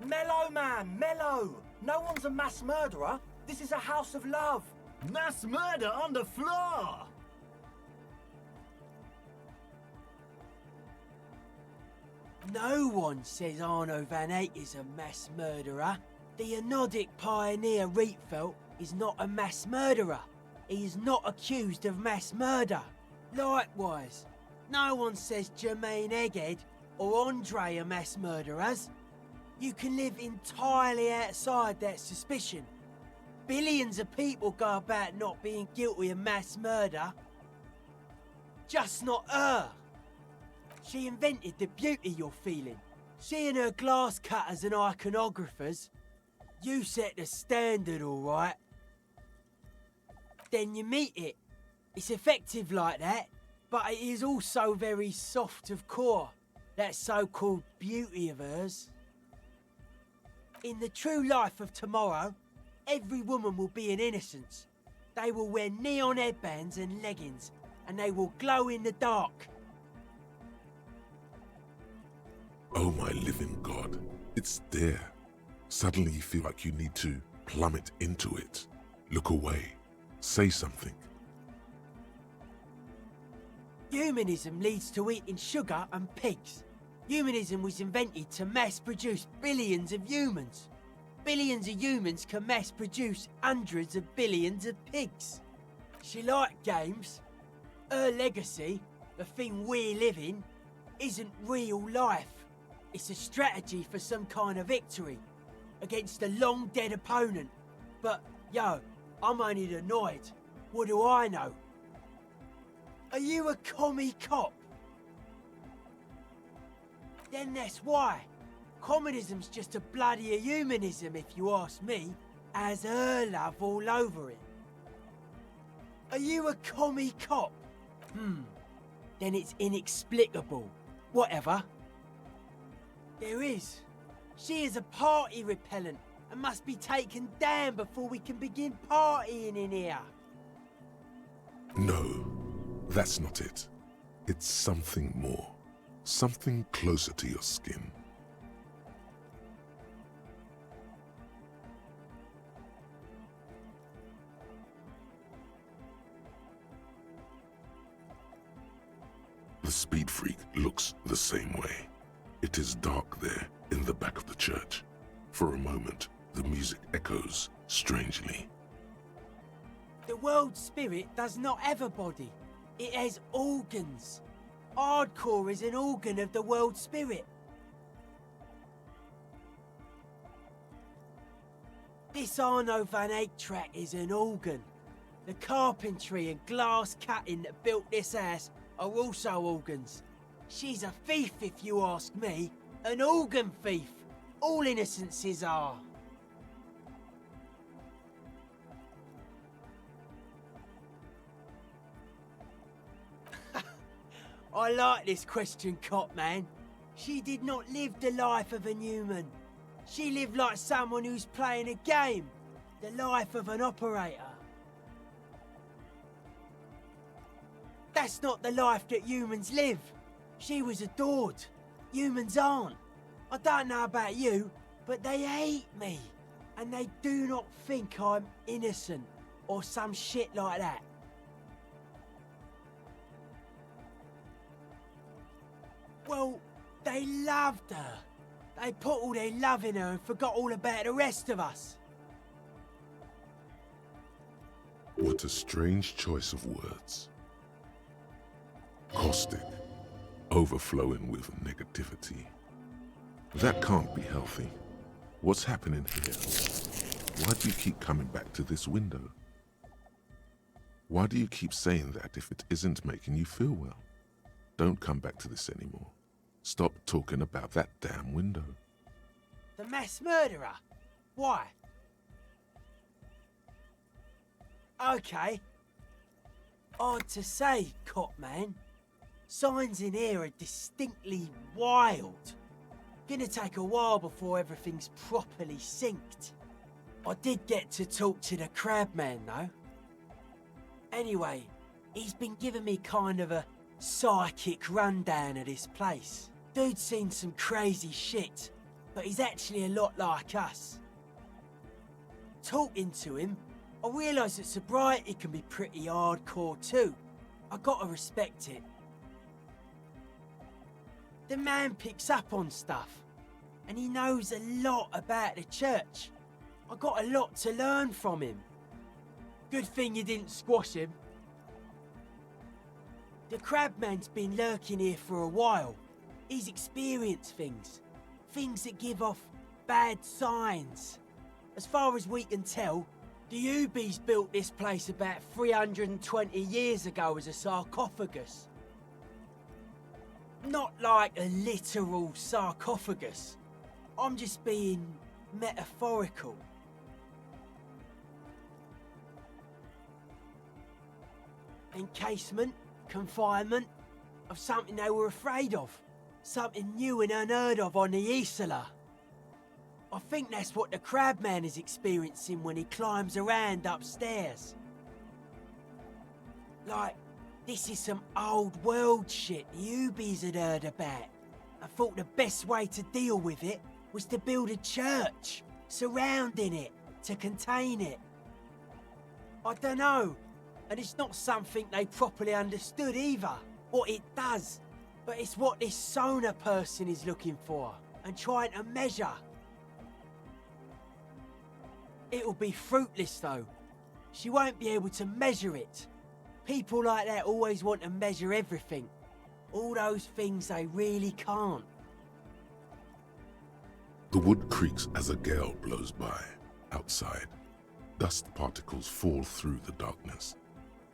Mellow, man, mellow! No one's a mass murderer. This is a house of love. Mass murder on the floor! No one says Arno van Eyck is a mass murderer. The Anodic pioneer Rietveld is not a mass murderer. He is not accused of mass murder. Likewise, no one says Jermaine Egghead or Andre are mass murderers. You can live entirely outside that suspicion. Billions of people go about not being guilty of mass murder. Just not her. She invented the beauty you're feeling. She and her glass cutters and iconographers. You set the standard, all right. Then you meet it. It's effective like that, but it is also very soft of core. That so-called beauty of hers. In the true life of tomorrow, every woman will be an innocence. They will wear neon headbands and leggings, and they will glow in the dark. Oh my living God, it's there. Suddenly you feel like you need to plummet into it. Look away. Say something. Humanism leads to eating sugar and pigs. Humanism was invented to mass-produce billions of humans. Billions of humans can mass-produce hundreds of billions of pigs. She liked games. Her legacy, the thing we live in, isn't real life. It's a strategy for some kind of victory against a long-dead opponent. But, yo, I'm only annoyed. What do I know? Are you a commie cop? Then that's why. Communism's just a bloodier humanism, if you ask me, has her love all over it. Are you a commie cop? Then it's inexplicable. Whatever. There is. She is a party repellent and must be taken down before we can begin partying in here. No, that's not it. It's something more. Something closer to your skin. The Speed Freak looks the same way. It is dark there in the back of the church. For a moment, the music echoes strangely. The world spirit does not have a body. It has organs. Hardcore is an organ of the world spirit. This Arno van Eyck track is an organ. The carpentry and glass cutting that built this house are also organs. She's a thief, if you ask me. An organ thief. All innocences are. I like this question, Cop Man. She did not live the life of a human. She lived like someone who's playing a game. The life of an operator. That's not the life that humans live. She was adored. Humans aren't. I don't know about you, but they hate me. And they do not think I'm innocent or some shit like that. Well, they loved her. They put all their love in her and forgot all about the rest of us. What a strange choice of words. Caustic, overflowing with negativity. That can't be healthy. What's happening here? Why do you keep coming back to this window? Why do you keep saying that if it isn't making you feel well? Don't come back to this anymore. Stop talking about that damn window. The mass murderer? Why? Okay. Hard to say, cop man. Signs in here are distinctly wild. Gonna take a while before everything's properly synced. I did get to talk to the crab man though. Anyway, he's been giving me kind of a psychic rundown of this place. Dude's seen some crazy shit, but he's actually a lot like us. Talking to him, I realise that sobriety can be pretty hardcore too. I gotta respect it. The man picks up on stuff, and he knows a lot about the church. I got a lot to learn from him. Good thing you didn't squash him. The crabman's been lurking here for a while. He's experienced things. Things that give off bad signs. As far as we can tell, the Ubies built this place about 320 years ago as a sarcophagus. Not like a literal sarcophagus. I'm just being metaphorical. Encasement, confinement, of something they were afraid of. Something new and unheard of on the Isla. I think that's what the crabman is experiencing when he climbs around upstairs. Like, this is some old world shit the Ubies had heard about. I thought the best way to deal with it was to build a church, surrounding it, to contain it. I don't know, and it's not something they properly understood either, what it does. But it's what this Sona person is looking for, and trying to measure. It'll be fruitless though. She won't be able to measure it. People like that always want to measure everything. All those things they really can't. The wood creaks as a gale blows by. Outside, dust particles fall through the darkness,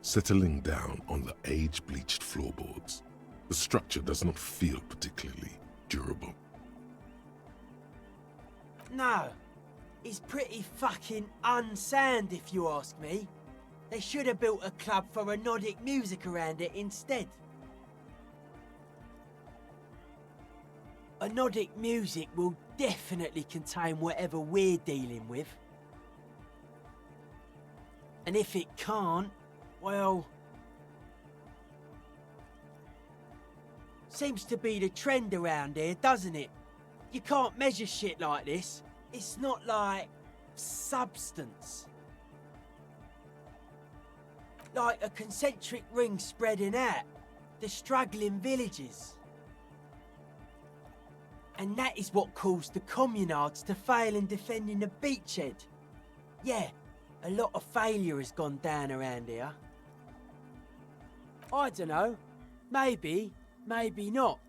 settling down on the age-bleached floorboards. The structure does not feel particularly durable. No, it's pretty fucking unsound if you ask me. They should have built a club for anodic music around it instead. Anodic music will definitely contain whatever we're dealing with. And if it can't, well... Seems to be the trend around here, doesn't it? You can't measure shit like this. It's not like substance. Like a concentric ring spreading out, the struggling villages. And that is what caused the communards to fail in defending the beachhead. Yeah, a lot of failure has gone down around here. I don't know, maybe not.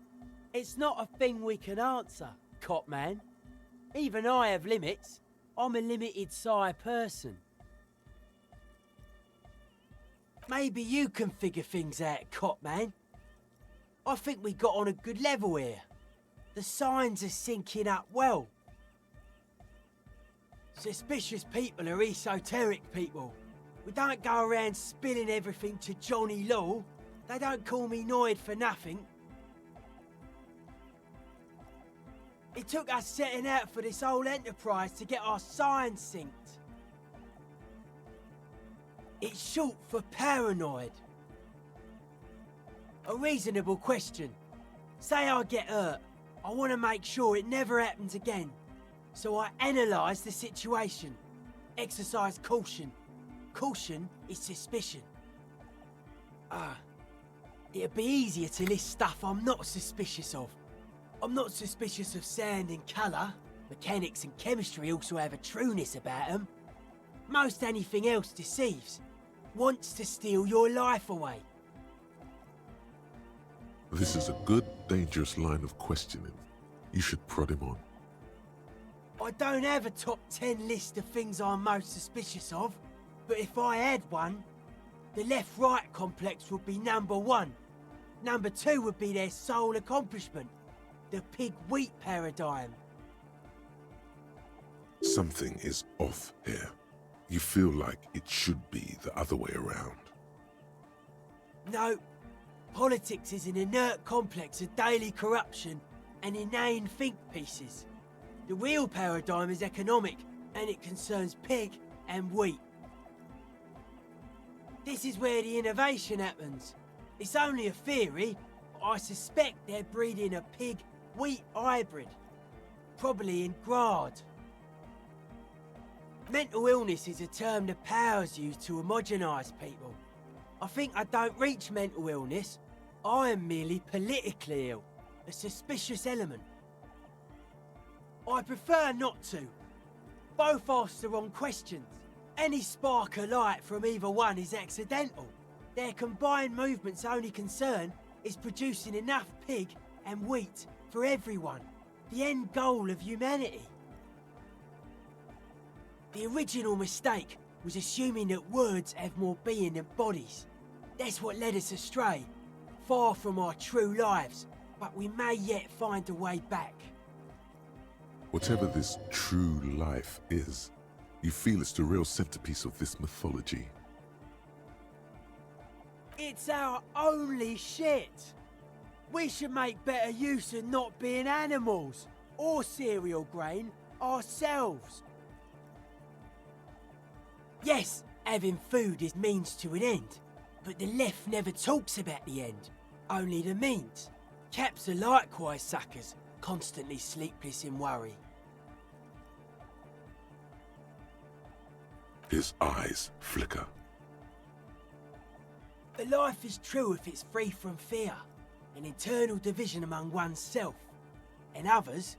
It's not a thing we can answer, cop man. Even I have limits. I'm a limited psi person. Maybe you can figure things out, cop man. I think we got on a good level here. The signs are syncing up well. Suspicious people are esoteric people. We don't go around spilling everything to Johnny Law. They don't call me Noid for nothing. It took us setting out for this whole enterprise to get our signs synced. It's short for paranoid. A reasonable question. Say I get hurt. I want to make sure it never happens again. So I analyse the situation. Exercise caution. Caution is suspicion. It'd be easier to list stuff I'm not suspicious of. I'm not suspicious of sound and colour. Mechanics and chemistry also have a trueness about them. Most anything else deceives. Wants to steal your life away. This is a good, dangerous line of questioning. You should prod him on. I don't have a top 10 list of things I'm most suspicious of, but if I had one, the left-right complex would be number 1. Number 2 would be their sole accomplishment, the pig-wheat paradigm. Something is off here. You feel like it should be the other way around. No, politics is an inert complex of daily corruption and inane think pieces. The real paradigm is economic, and it concerns pig and wheat. This is where the innovation happens. It's only a theory, but I suspect they're breeding a pig-wheat hybrid. Probably in Grad. Mental illness is a term that powers you to homogenise people. I think I don't reach mental illness. I am merely politically ill, a suspicious element. I prefer not to. Both ask the wrong questions. Any spark of light from either one is accidental. Their combined movement's only concern is producing enough pig and wheat for everyone. The end goal of humanity. The original mistake was assuming that words have more being than bodies. That's what led us astray, far from our true lives, but we may yet find a way back. Whatever this true life is, you feel it's the real centerpiece of this mythology. It's our only shit. We should make better use of not being animals or cereal grain ourselves. Yes, having food is means to an end, but the left never talks about the end, only the means. Caps are likewise suckers, constantly sleepless in worry. His eyes flicker. A life is true if it's free from fear, an internal division among oneself. And others,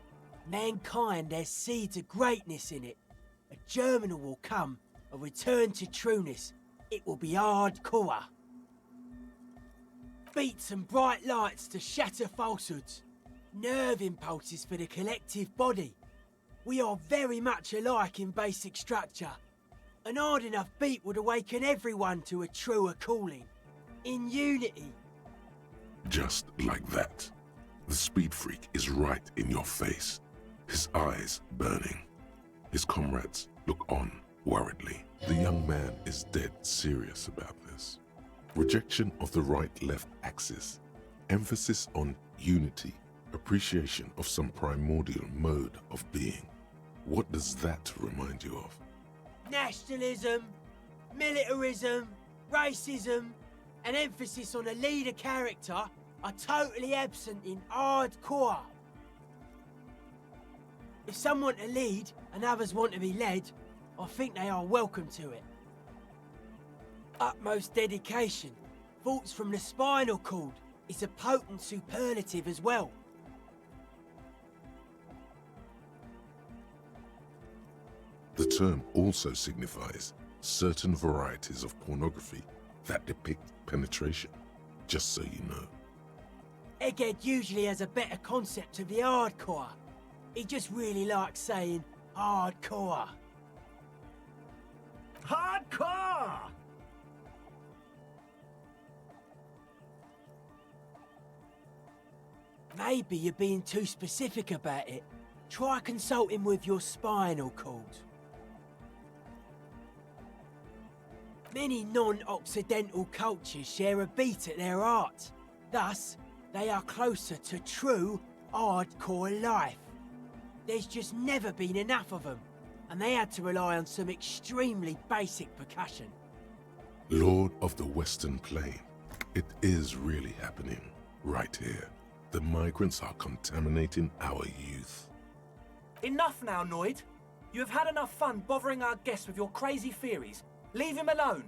mankind has seeds of greatness in it. A germinal will come, a return to trueness. It will be hardcore. Beats and bright lights to shatter falsehoods. Nerve impulses for the collective body. We are very much alike in basic structure. An hard enough beat would awaken everyone to a truer calling. In unity. Just like that. The speed freak is right in your face. His eyes burning. His comrades look on worriedly. The young man is dead serious about this. Rejection of the right-left axis. Emphasis on unity. Appreciation of some primordial mode of being. What does that remind you of? Nationalism, militarism, racism, an emphasis on a leader character are totally absent in hardcore. If some want to lead and others want to be led, I think they are welcome to it. Utmost dedication, thoughts from the spinal cord, is a potent superlative as well. The term also signifies certain varieties of pornography that depict penetration, just so you know. Egghead usually has a better concept of the hardcore. He just really likes saying hardcore. Hardcore! Maybe you're being too specific about it. Try consulting with your spinal cord. Many non-Occidental cultures share a beat at their art. Thus, they are closer to true hardcore life. There's just never been enough of them, and they had to rely on some extremely basic percussion. Lord of the Western Plain, it is really happening right here. The migrants are contaminating our youth. Enough now, Noid. You have had enough fun bothering our guests with your crazy theories. Leave him alone.